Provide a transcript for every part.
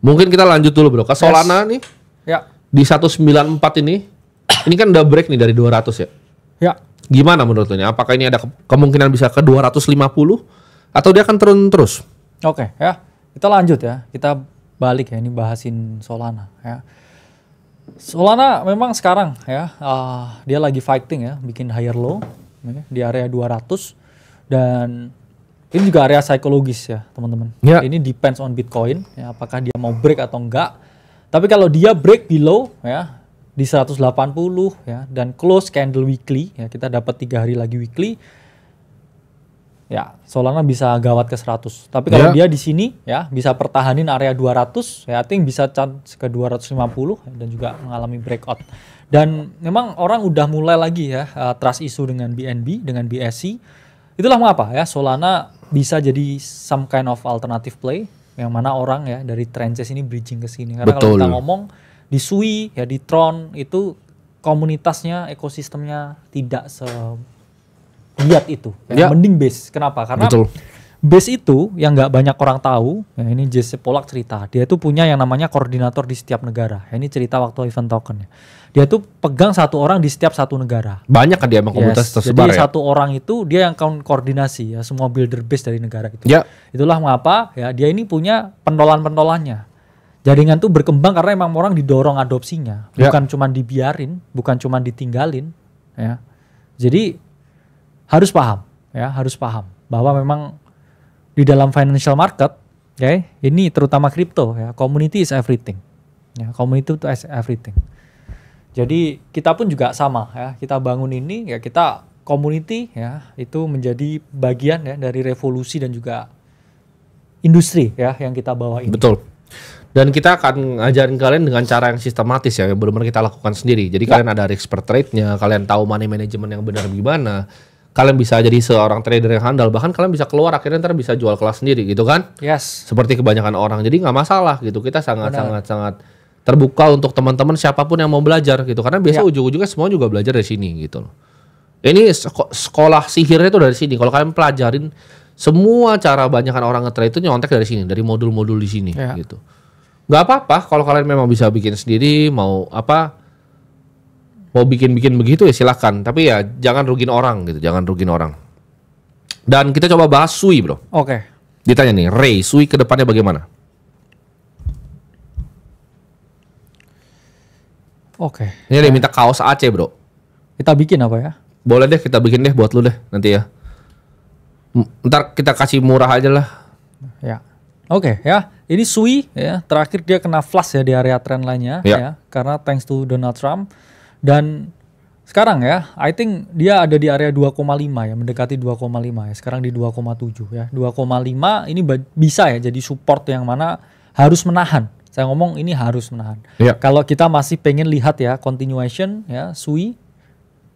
Mungkin kita lanjut dulu bro. Ke Solana nih Ya. di 194 ini kan udah break nih dari 200 ya. Ya. Gimana menurut lo nih? Apakah ini ada kemungkinan bisa ke 250 atau dia akan turun terus? Oke, ya. Kita lanjut ya. Kita balik ya, ini bahasin Solana ya. Solana memang sekarang ya, dia lagi fighting ya, bikin higher low ya, di area 200 dan ini juga area psikologis ya teman-teman. Ya. Ini depends on Bitcoin ya, apakah dia mau break atau enggak. Tapi kalau dia break below ya di 180 ya dan close candle weekly ya, kita dapat 3 hari lagi weekly. Ya, Solana bisa gawat ke 100. Tapi kalau dia di sini ya bisa pertahanin area 200, ya I think bisa chance ke 250 dan juga mengalami breakout. Dan memang orang udah mulai lagi ya trust issue dengan BNB, dengan BSC. Itulah mengapa ya Solana bisa jadi some kind of alternative play yang mana orang ya dari trenches ini bridging ke sini. Karena kalau kita ngomong di Sui ya di Tron itu komunitasnya, ekosistemnya tidak lihat itu, ya. Mending base. Kenapa? Karena base itu yang nggak banyak orang tahu. Ya, ini Jesse Pollak cerita, dia tuh punya yang namanya koordinator di setiap negara. Ya, ini cerita waktu event token. Dia tuh pegang satu orang di setiap satu negara. Banyak kan dia emang komunitas tersebar jadi ya. Satu orang itu dia yang koordinasi ya semua builder base dari negara itu. Ya. Itulah mengapa ya dia ini punya pentolan-pentolannya. Jaringan tuh berkembang karena emang orang didorong adopsinya, bukan cuma dibiarin, bukan cuma ditinggalin. Ya, jadi harus paham bahwa memang di dalam financial market, ini terutama kripto ya, community is everything. Ya, community itu is everything. Jadi kita pun juga sama ya, kita bangun ini ya kita community ya itu menjadi bagian ya dari revolusi dan juga industri ya yang kita bawa ini. Betul. Dan kita akan ngajarin kalian dengan cara yang sistematis ya, yang benar-benar kita lakukan sendiri. Jadi kalian ada risk per trade-nya, kalian tahu money management yang benar gimana. Kalian bisa jadi seorang trader yang handal, bahkan kalian bisa keluar akhirnya ntar bisa jual kelas sendiri gitu kan? Yes. Seperti kebanyakan orang, jadi nggak masalah gitu. Kita sangat terbuka untuk teman-teman siapapun yang mau belajar gitu. Karena biasa ujung-ujungnya semua juga belajar dari sini gitu loh. Ini sekolah sihirnya itu dari sini. Kalau kalian pelajarin semua cara banyakan orang nge-trade itu nyontek dari sini, dari modul-modul di sini gitu. Nggak apa-apa kalau kalian memang bisa bikin sendiri, mau bikin-bikin begitu ya silahkan. Tapi ya jangan rugiin orang gitu, jangan rugiin orang. Dan kita coba bahas Sui bro. Oke. Ditanya nih, Ray, Sui ke depannya bagaimana? Oke. Ini dia minta kaos Aceh bro. Kita bikin apa ya? Boleh deh, kita bikin deh buat lu deh nanti ya. Ntar kita kasih murah aja lah. Ya. Oke ya. Ini Sui ya, terakhir dia kena flush ya di area trendline-nya ya, karena thanks to Donald Trump. Dan sekarang ya, I think dia ada di area 2,5 ya, mendekati 2,5 ya. Sekarang di 2,7 ya. 2,5 ini bisa ya jadi support yang mana harus menahan. Saya ngomong ini harus menahan. Ya. Kalau kita masih pengen lihat ya continuation ya Sui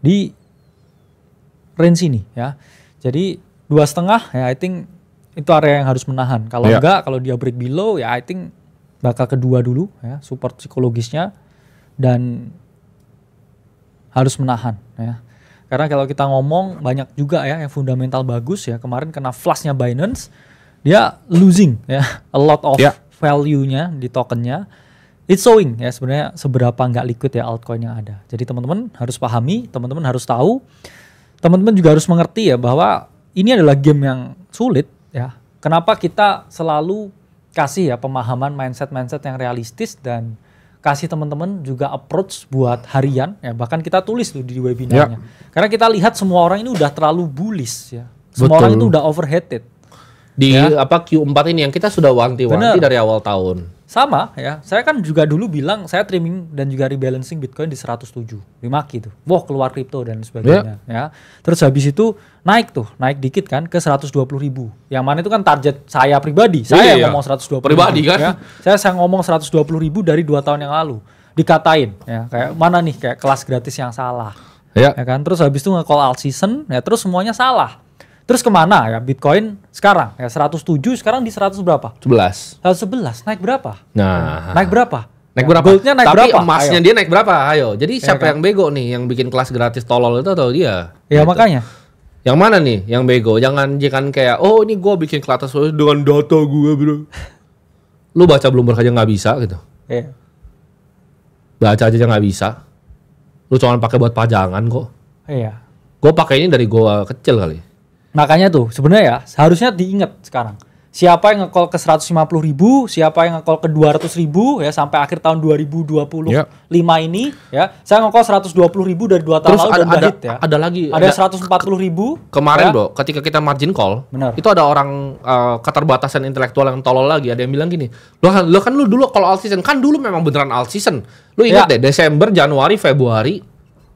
di range ini ya. Jadi 2,5 ya I think itu area yang harus menahan. Kalau enggak, kalau dia break below ya I think bakal kedua dulu ya, support psikologisnya dan harus menahan ya. Karena kalau kita ngomong banyak juga ya yang fundamental bagus ya. Kemarin kena flush-nya Binance, dia losing ya a lot of value-nya di tokennya. It's showing ya sebenarnya seberapa nggak liquid ya altcoin yang ada. Jadi teman-teman harus pahami, teman-teman harus tahu, teman-teman juga harus mengerti ya bahwa ini adalah game yang sulit. Ya, kenapa kita selalu kasih ya pemahaman mindset yang realistis dan kasih teman-teman juga approach buat harian ya, bahkan kita tulis tuh di webinarnya. Karena kita lihat semua orang ini udah terlalu bullish ya. Semua orang itu udah overheated. Di Q4 ini yang kita sudah wanti-wanti dari awal tahun. Sama ya. Saya kan juga dulu bilang saya trimming dan juga rebalancing Bitcoin di 107. Dimaki tuh. Wah, keluar kripto dan sebagainya ya. Terus habis itu naik dikit kan ke 120.000. Yang mana itu kan target saya pribadi. Saya yang ngomong 120.000 pribadi kan. Ya. Saya ngomong 120.000 dari 2 tahun yang lalu. Dikatain ya, kayak mana nih kayak kelas gratis yang salah. Ya kan. Terus habis itu nge-call alt season ya, terus semuanya salah. Terus kemana ya Bitcoin sekarang ya 107, sekarang di 100 berapa? 11. 111, naik berapa? Nah, naik berapa? Naik berapa? Goldnya naik tapi berapa? Emasnya dia naik berapa? Ayo. Jadi siapa kan? yang bego nih yang bikin kelas gratis tolol itu atau dia? Ya gitu. Makanya. Yang mana nih yang bego? Jangan kayak ini gue bikin kelas dengan data gue bro. Lu baca Bloomberg aja nggak bisa gitu. Iya. Baca aja nggak bisa. Lu cuma pakai buat pajangan kok. Iya. Gue pakai ini dari gue kecil kali. Makanya tuh sebenarnya ya harusnya diingat sekarang. Siapa yang nge-call ke 150.000, siapa yang nge-call ke 200.000 ya sampai akhir tahun 2025 ini ya. Saya nge-call 120.000 dari 2 tahun Terus lalu dan udah hit ya. Ada lagi. Ada 140.000. Kemarin ya. bro, ketika kita margin call, Benar. itu ada orang keterbatasan intelektual yang tolol lagi. Ada yang bilang gini, lo kan lu dulu kalau alt season, kan dulu memang beneran alt season. Lu ingat deh, Desember, Januari, Februari,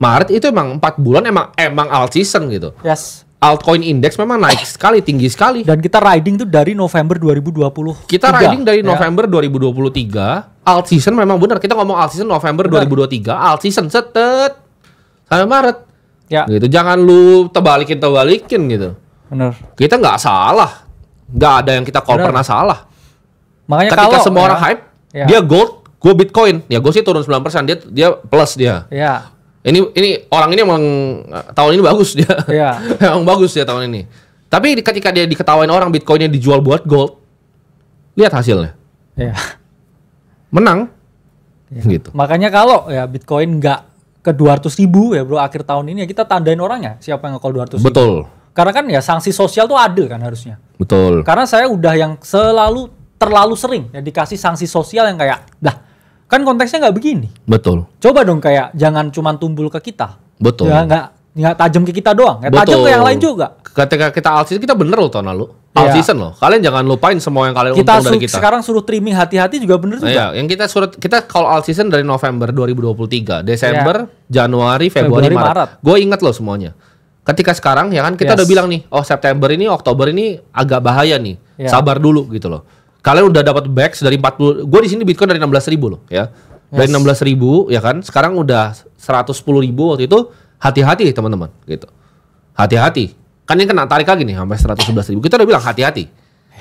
Maret itu emang 4 bulan emang alt season gitu. Yes. Altcoin index memang naik sekali, tinggi sekali. Dan kita riding tuh dari November 2020. Kita riding dari November 2023. Alt season memang benar. Kita ngomong alt season November 2023. Alt season setet sampai Maret. Ya. Gitu. Jangan lu tebalikin gitu. Benar. Kita nggak salah. Nggak ada yang kita call pernah salah. Makanya ketika kalau semua orang hype, dia gold, gue Bitcoin. Ya gue sih turun 9%, dia plus dia. Ya. Ini orang ini emang tahun ini bagus dia. Iya. Emang bagus dia tahun ini. Tapi ketika dia diketawain orang Bitcoinnya dijual buat gold, lihat hasilnya. Iya. Menang. Ya. Gitu. Makanya kalau ya Bitcoin nggak ke 200.000 ya bro akhir tahun ini ya kita tandain orangnya siapa yang nge-call 200.000. Betul. Karena kan ya sanksi sosial tuh adil kan harusnya. Betul. Karena saya udah yang terlalu sering ya dikasih sanksi sosial yang kayak kan konteksnya nggak begini. Betul. Coba dong kayak jangan cuma tumbul ke kita. Betul. Ya nggak tajam ke kita doang, ya tajam ke yang lain juga. Ketika kita alt season kita bener loh tahun lalu. Alt season loh. Kalian jangan lupain semua yang kalian untung dari kita. Sekarang suruh trimming hati-hati juga bener juga. Iya, yang kita kalau alt season dari November 2023, Desember, Januari, Februari, Maret. Gue inget loh semuanya. Ketika sekarang ya kan kita udah bilang nih, oh September ini, Oktober ini agak bahaya nih. Sabar dulu gitu loh. Kalian udah dapat backs dari 40. Gue di sini Bitcoin dari 16.000 loh ya. Dari 16.000 ya kan. Sekarang udah 110.000 waktu itu. Hati-hati teman-teman gitu. Hati-hati. Kan ini kena tarik lagi nih sampai 111.000. Kita udah bilang hati-hati.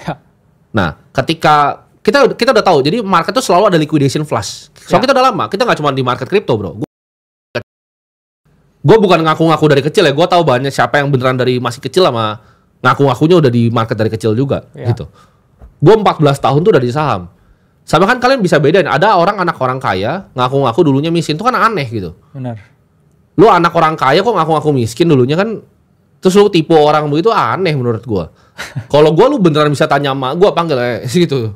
Ya. Nah, ketika kita udah tahu. Jadi market tuh selalu ada liquidation flush. So kita udah lama. Kita nggak cuma di market crypto, bro. Gue bukan ngaku-ngaku dari kecil ya. Gue tahu banyak siapa yang beneran dari masih kecil sama ngaku-ngakunya udah di market dari kecil juga gitu. Gue 14 tahun tuh udah di saham. Sama kan kalian bisa bedain. Ada anak orang kaya ngaku-ngaku dulunya miskin. Itu kan aneh gitu. Benar. Lu anak orang kaya kok ngaku-ngaku miskin dulunya kan. Terus lu tipu orang begitu aneh menurut gue. Kalau gue lu beneran bisa tanya mak gue panggil gitu.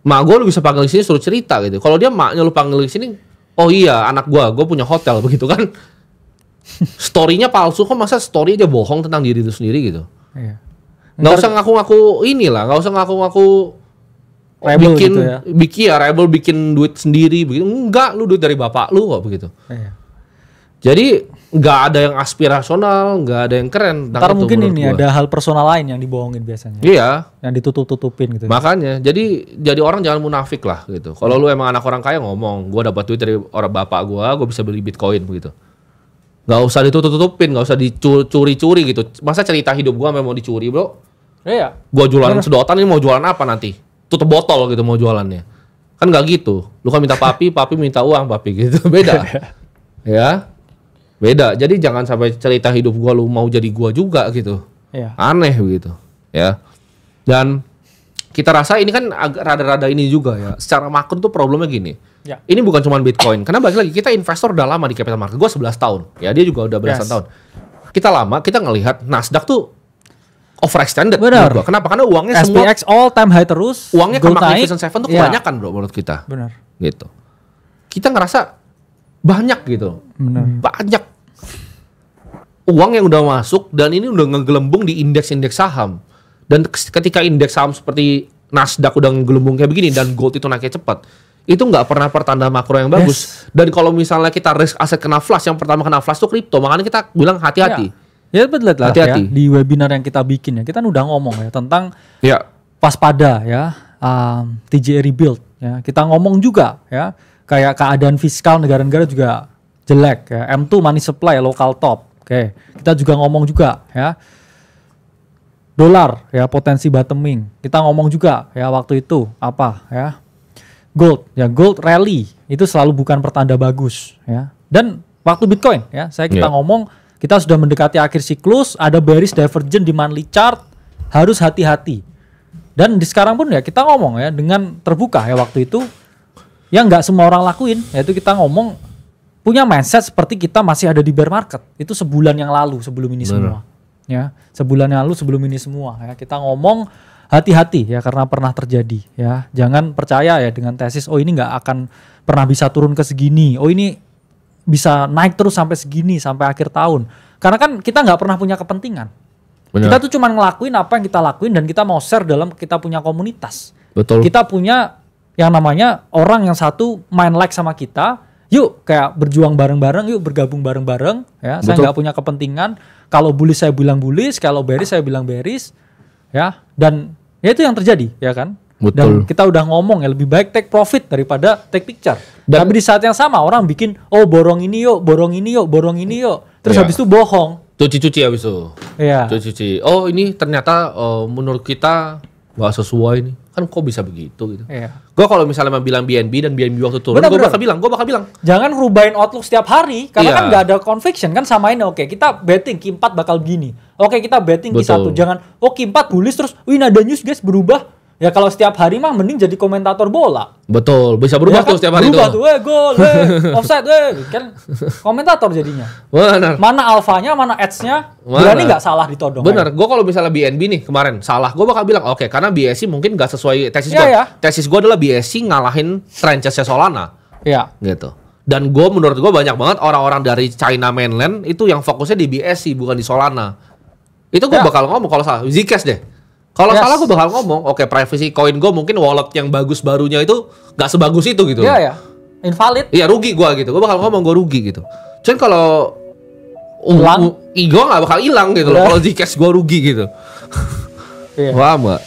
Mak gue lu bisa panggil di sini suruh cerita gitu. Kalau dia maknya lu panggil di sini, oh iya anak gue punya hotel begitu kan. Story-nya palsu kok masa story aja bohong tentang diri itu sendiri gitu. Iya. Nggak usah ngaku-ngaku inilah, nggak usah ngaku-ngaku rebel bikin gitu ya. Rebel bikin duit sendiri begitu. Enggak, lu duit dari bapak lu kok begitu. Iya. Jadi nggak ada yang aspirasional, nggak ada yang keren. Ntar mungkin ini ada hal personal lain yang dibohongin biasanya. Iya. Yang ditutup-tutupin gitu. Makanya, jadi orang jangan munafik lah gitu. Kalau lu emang anak orang kaya ngomong, gue dapat duit dari orang bapak gue bisa beli Bitcoin begitu. Nggak usah ditutup-tutupin, nggak usah dicuri-curi gitu. Masa cerita hidup gue memang mau dicuri bro? Iya. Gue jualan sedotan ini mau jualan apa nanti? Tutup botol gitu mau jualannya. Kan nggak gitu. Lu kan minta papi minta uang papi gitu. Beda. Ya. Beda. Jadi jangan sampai cerita hidup gue lu mau jadi gue juga gitu. Iya. Aneh begitu. Ya. Dan kita rasa ini kan agak rada-rada ini juga ya. Secara makro tuh problemnya gini. Ya. Ini bukan cuma Bitcoin. Karena balik lagi kita investor udah lama di capital market. Gue 11 tahun. Ya dia juga udah belasan tahun. Kita lama, kita ngelihat Nasdaq tuh overextended. Benar. Kenapa? Karena uangnya SPX all time high terus. Uangnya ke Magnificent Seven tuh kebanyakan bro menurut kita. Benar. Gitu. Kita ngerasa banyak gitu. Benar. Banyak uang yang udah masuk dan ini udah ngegelembung di indeks-indeks saham. Dan ketika indeks saham seperti Nasdaq udah ngegelembung kayak begini dan gold itu naiknya cepat, itu nggak pernah pertanda makro yang bagus. Dan kalau misalnya kita risk aset kena flash, yang pertama kena flash itu kripto. Makanya kita bilang hati-hati. Ya betul lah. Hati-hati. Ya, di webinar yang kita bikin ya, kita udah ngomong ya tentang waspada ya, TJA rebuild ya. Kita ngomong juga ya, kayak keadaan fiskal negara-negara juga jelek ya. M2 money supply local top. Oke, kita juga ngomong juga ya. Dolar ya potensi bottoming. Kita ngomong juga ya waktu itu apa ya. Gold rally itu selalu bukan pertanda bagus ya. Dan waktu Bitcoin ya, kita ngomong kita sudah mendekati akhir siklus, ada bearish divergent di monthly chart, harus hati-hati. Dan di sekarang pun ya kita ngomong ya dengan terbuka ya waktu itu yang nggak semua orang lakuin, yaitu kita ngomong punya mindset seperti kita masih ada di bear market. Itu sebulan yang lalu sebelum ini semua. Ya, sebulan yang lalu sebelum ini semua ya kita ngomong hati-hati ya karena pernah terjadi ya. Jangan percaya ya dengan tesis ini nggak akan pernah bisa turun ke segini. Ini bisa naik terus sampai segini sampai akhir tahun. Karena kan kita nggak pernah punya kepentingan. Benar. Kita tuh cuma ngelakuin apa yang kita lakuin dan kita mau share dalam kita punya komunitas. Betul. Kita punya yang namanya orang yang satu main like sama kita. Yuk kayak berjuang bareng-bareng, yuk bergabung bareng-bareng ya. Betul. Saya nggak punya kepentingan. Kalau bullish saya bilang bullish, kalau bearish saya bilang bearish. Ya, dan ya itu yang terjadi ya kan. Betul. Dan kita udah ngomong ya lebih baik take profit daripada take picture. Dan tapi di saat yang sama orang bikin borong ini yuk, borong ini yuk, borong ini yuk. Terus habis itu bohong. Cuci-cuci habis itu. Iya. Cuci-cuci. Ini ternyata menurut kita nggak sesuai nih. Kan kok bisa begitu gitu. Iya. Gue kalau misalnya mau bilang BNB dan BNB waktu turun, gue bakal bilang. Jangan ngerubahin outlook setiap hari, karena kan nggak ada conviction kan sama ini. Oke, kita betting Q4 bakal begini. Oke, kita betting Q1. Jangan, Q4 bullish terus, ada news guys berubah. Ya kalau setiap hari mah mending jadi komentator bola. Betul, bisa berubah ya, tuh setiap hari berubah tuh. Gol, offside, kan komentator jadinya. Benar. Mana alfanya, mana edge-nya, berani nggak salah ditodong. Benar, gue kalau misalnya BNB nih kemarin salah, gue bakal bilang oke, karena BSC mungkin nggak sesuai tesis gue. Ya. Tesis gue adalah BSC ngalahin trenchesnya Solana. Iya. Gitu. Dan menurut gue banyak banget orang-orang dari China mainland itu yang fokusnya di BSC bukan di Solana. Itu gue bakal ngomong kalau salah, Zcash deh. Kalau salah gue bakal ngomong, oke, privacy coin gue mungkin wallet yang bagus barunya itu nggak sebagus itu gitu. Iya ya, invalid. Iya rugi gue gitu, gue bakal ngomong gue rugi gitu. Cuman kalau ego nggak bakal hilang gitu loh. Kalau Zcash gue rugi gitu. Iya. Wah mbak.